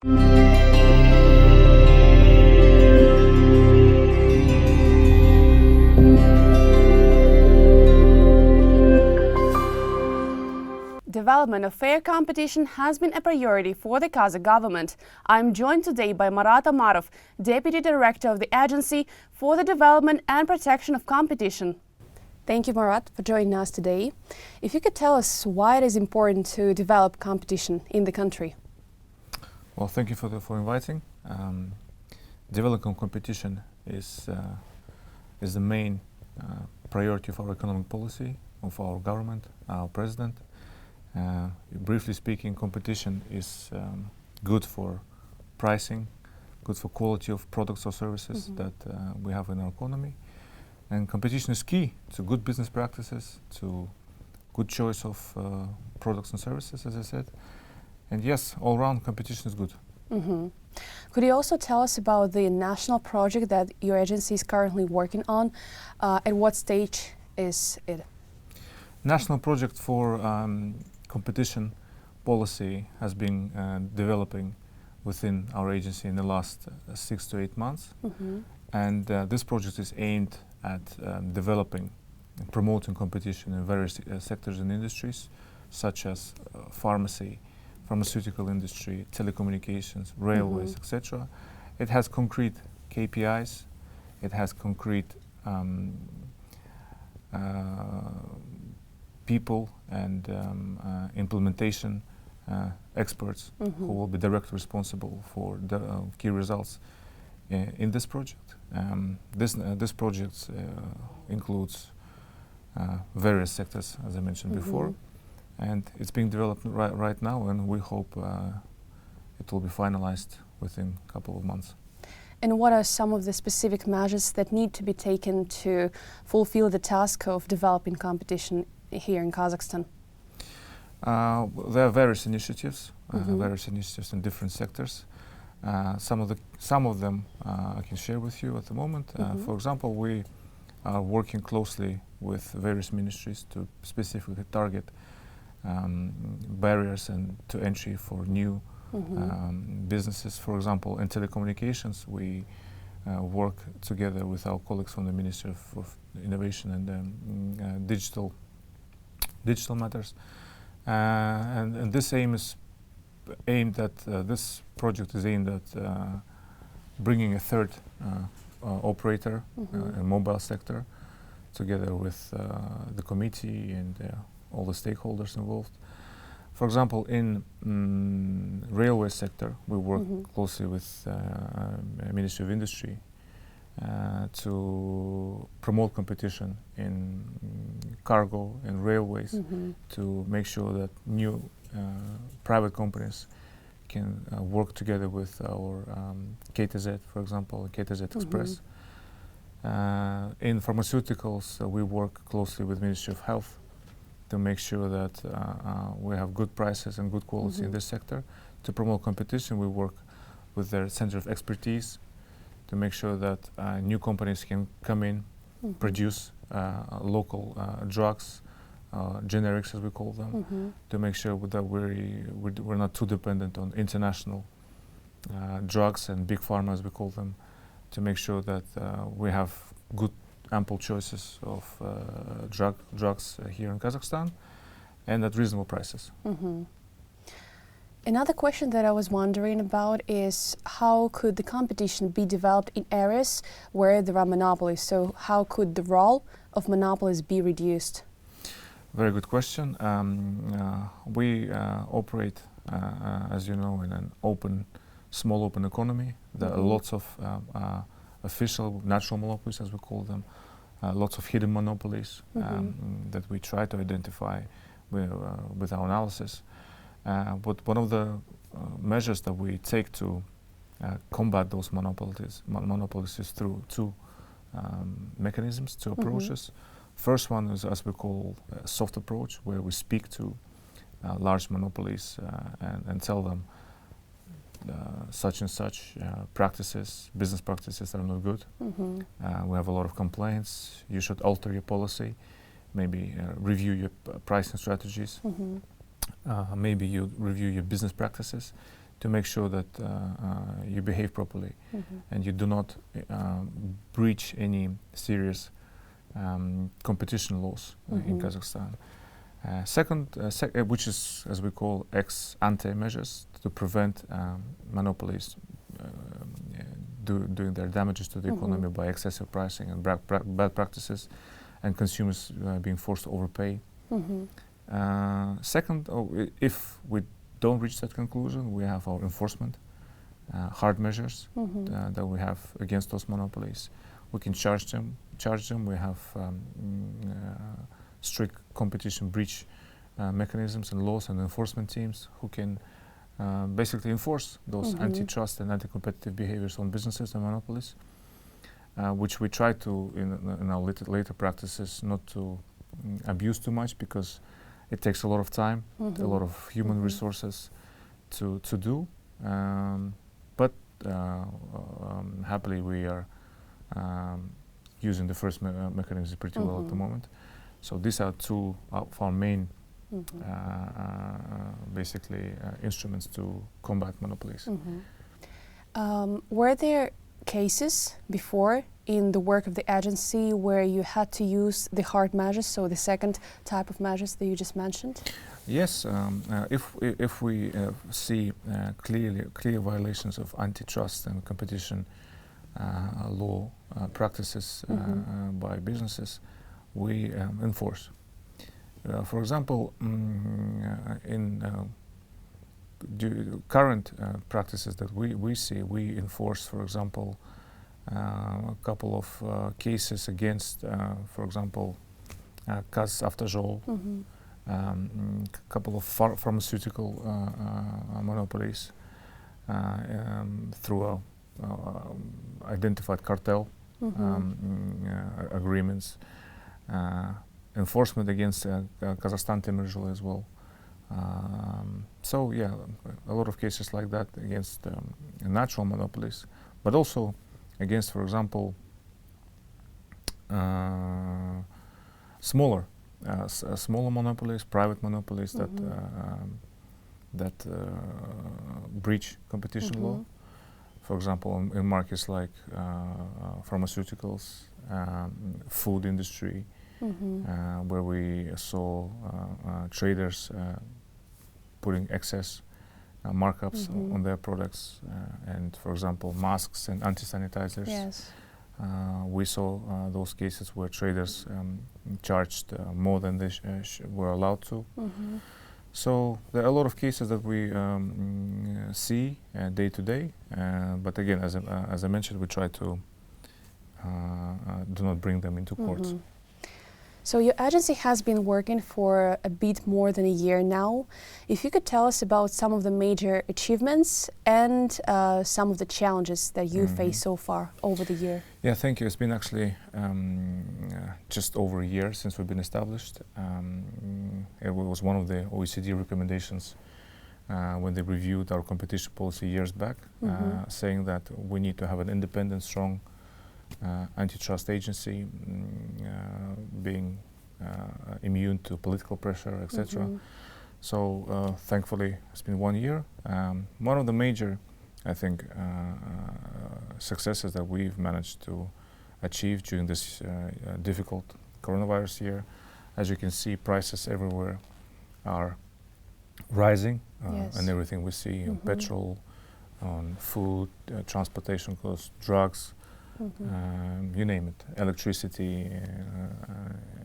Development of fair competition has been a priority for the Kazakh government. I'm joined today by Marat Omarov, Deputy Director of the Agency for the Development and Protection of Competition. Thank you, Marat, for joining us today. If you could tell us why it is important to develop competition in the country. Well, thank you for inviting. Developing competition is the main priority of our economic policy, of our government, our president. Briefly speaking, competition is good for pricing, good for quality of products or services that we have in our economy. And competition is key to good business practices, to good choice of products and services, as I said. And yes, all around competition is good. Could you also tell us about the national project that your agency is currently working on? At what stage is it? National project for competition policy has been developing within our agency in the last 6 to 8 months. And this project is aimed at developing and promoting competition in various sectors and industries, such as pharmacy, pharmaceutical industry, telecommunications, railways, etc. It has concrete KPIs, it has concrete people and implementation experts who will be directly responsible for the key results in this project. This project includes various sectors, as I mentioned before, and it's being developed right now, and we hope it will be finalized within a couple of months. And what are some of the specific measures that need to be taken to fulfill the task of developing competition here in Kazakhstan? There are various initiatives, in different sectors. Some of them I can share with you at the moment. For example, we are working closely with various ministries to specifically target barriers and to entry for new businesses. For example, in telecommunications, we work together with our colleagues from the Ministry of Innovation and Digital matters, and this this project is aimed at bringing a third operator in mobile sector together with the committee and all the stakeholders involved. For example, in railway sector, we work closely with Ministry of Industry to promote competition in cargo and railways, to make sure that new private companies can work together with our KTZ, for example, KTZ Express. In pharmaceuticals, we work closely with Ministry of Health to make sure that we have good prices and good quality in this sector. To promote competition, we work with their Center of Expertise to make sure that new companies can come in, produce local drugs, generics as we call them, to make sure that we're not too dependent on international drugs and big pharma as we call them, to make sure that we have good ample choices of drugs here in Kazakhstan and at reasonable prices. Another question that I was wondering about is how could the competition be developed in areas where there are monopolies? So how could the role of monopolies be reduced? Very good question. We operate, as you know, in an small open economy. There are lots of official natural monopolies, as we call them, lots of hidden monopolies that we try to identify with our analysis. But one of the measures that we take to combat those monopolies is through two mechanisms, two approaches. First one is, as we call, a soft approach, where we speak to large monopolies and tell them such and such business practices are not good. We have a lot of complaints. You should alter your policy, maybe review your pricing strategies. Maybe you review your business practices to make sure that you behave properly and you do not breach any serious competition laws in Kazakhstan. Second, which is, as we call, ex-ante measures to prevent monopolies doing their damages to the economy by excessive pricing and bad practices, and consumers being forced to overpay. Second, if we don't reach that conclusion, we have our enforcement, hard measures that we have against those monopolies. We can charge them. We have strict competition breach mechanisms and laws and enforcement teams who can basically enforce those antitrust and anti-competitive behaviors on businesses and monopolies, which we try to, in our later practices, not to abuse too much, because it takes a lot of time, a lot of human resources to do. But happily, we are using the first mechanism pretty well at the moment. So these are two of our main, basically, instruments to combat monopolies. Were there cases before in the work of the agency where you had to use the hard measures, so the second type of measures that you just mentioned? Yes, if we see clear violations of antitrust and competition law practices by businesses, we enforce. For example, in current practices that we see, we enforce, for example, a couple of cases against, for example, Kazakh, a couple of pharmaceutical monopolies through identified cartel agreements, enforcement against Kazakhstan Temirjol as well. So yeah, a lot of cases like that against natural monopolies, but also against, for example, smaller monopolies, private monopolies that breach competition law. For example, in markets like pharmaceuticals, food industry, where we saw traders putting excess markups on their products, and, for example, masks and anti-sanitizers. Yes. We saw those cases where traders charged more than they were allowed to. So there are a lot of cases that we see day to day, but again, as I mentioned, we try to do not bring them into courts. So your agency has been working for a bit more than a year now. If you could tell us about some of the major achievements and some of the challenges that you faced so far over the year. Yeah, thank you. It's been actually just over a year since we've been established. It was one of the OECD recommendations when they reviewed our competition policy years back, saying that we need to have an independent, strong antitrust agency, being immune to political pressure, etc. So thankfully, it's been 1 year. One of the major, I think, successes that we've managed to achieve during this difficult coronavirus year, as you can see, prices everywhere are rising, and everything we see on petrol, on food, transportation costs, drugs, you name it, electricity,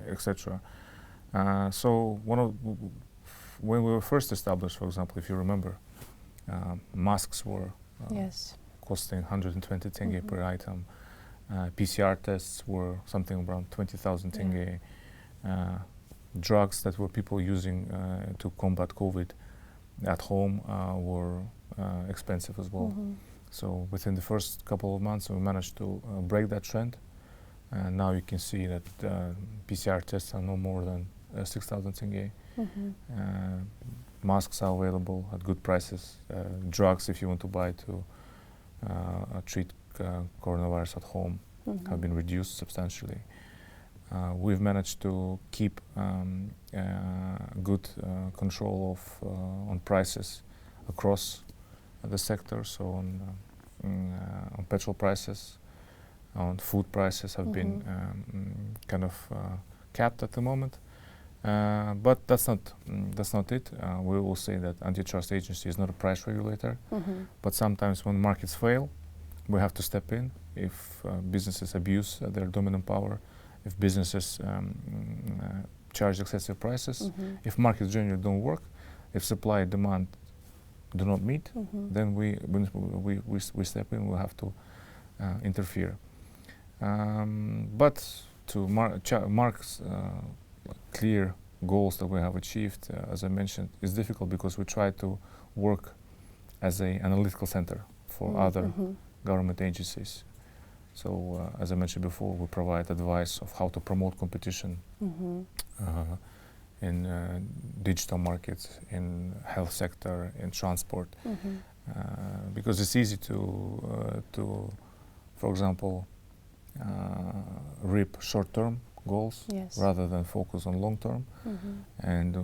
etc. So when we were first established, for example, if you remember, masks were costing 120 tenge per item. PCR tests were something around 20,000 tenge. Drugs that were people using to combat COVID at home were expensive as well. So within the first couple of months, we managed to break that trend. And now you can see that PCR tests are no more than 6,000 tenge. Masks are available at good prices. Drugs, if you want to buy to treat coronavirus at home, have been reduced substantially. We've managed to keep good control on prices across the sector. So on petrol prices, on food prices have been kind of capped at the moment. But that's not it. We will say that antitrust agency is not a price regulator. But sometimes when markets fail, we have to step in. If businesses abuse their dominant power, if businesses charge excessive prices, if markets generally don't work, if supply and demand do not meet, then we step in. We have to interfere. But to Mark's clear goals that we have achieved, as I mentioned, is difficult because we try to work as an analytical center for other government agencies. So, as I mentioned before, we provide advice of how to promote competition in digital markets, in health sector, in transport, because it's easy to for example, reap short-term goals rather than focus on long-term. And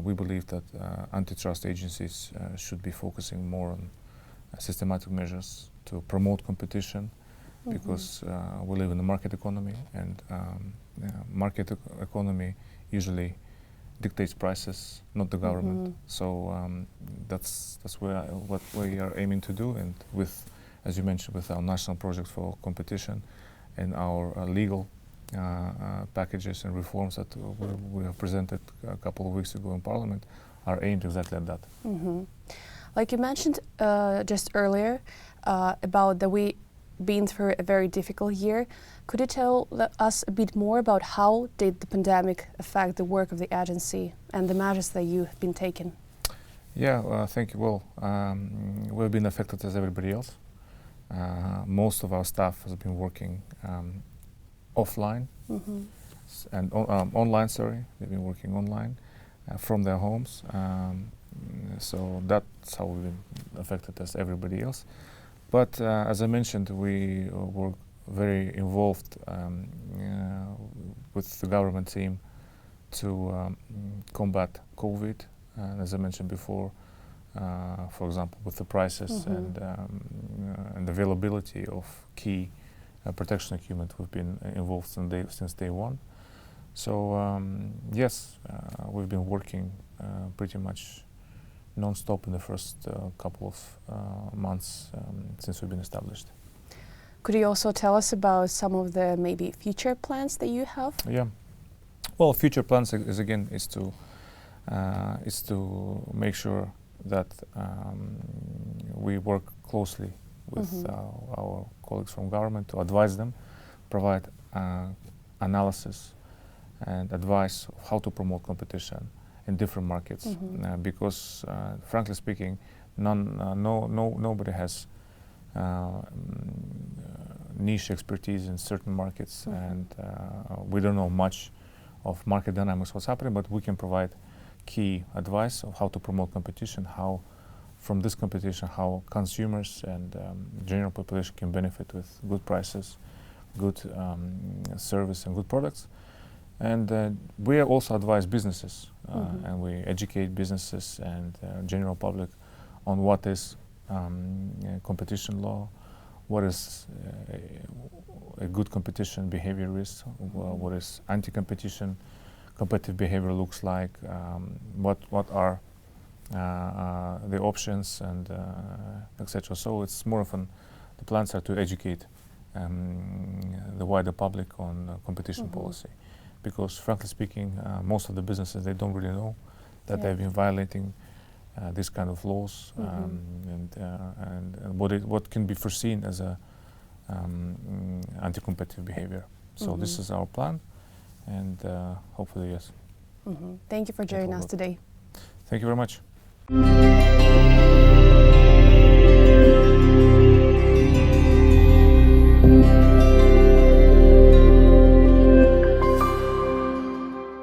we believe that antitrust agencies should be focusing more on systematic measures to promote competition, because we live in a market economy, and market economy usually dictates prices, not the government. So that's what we are aiming to do, and with, as you mentioned, with our national project for competition and our legal packages and reforms that we have presented a couple of weeks ago in Parliament, are aimed exactly at that. Like you mentioned just earlier about that we been through a very difficult year. Could you tell us a bit more about how did the pandemic affect the work of the agency and the measures that you have been taking? Yeah, thank you. Well, we've been affected as everybody else. Most of our staff has been working offline and online. Sorry, they've been working online from their homes. So that's how we've been affected as everybody else. But as I mentioned, we were very involved with the government team to combat COVID. And as I mentioned before, for example, with the prices and availability of key protection equipment, we've been involved since day one. So yes, we've been working pretty much non-stop in the first couple of months since we've been established. Could you also tell us about some of the maybe future plans that you have? Yeah. Well, future plans is to make sure that we work closely with our colleagues from government to advise them, provide analysis and advice of how to promote competition in different markets, because frankly speaking, nobody has niche expertise in certain markets, and we don't know much of market dynamics, what's happening, but we can provide key advice of how to promote competition, how from this competition, how consumers and general population can benefit with good prices, good service and good products. And we also advise businesses and we educate businesses and general public on what is competition law, what is a good competition behavior is, what is anti-competition competitive behavior looks like, what are the options, and etc. So it's more often the plans are to educate the wider public on competition policy, because frankly speaking, most of the businesses, they don't really know that they've been violating these kind of laws, and what can be foreseen as a anti-competitive behavior. So this is our plan, and hopefully, yes. Thank you for joining us today. Thank you very much.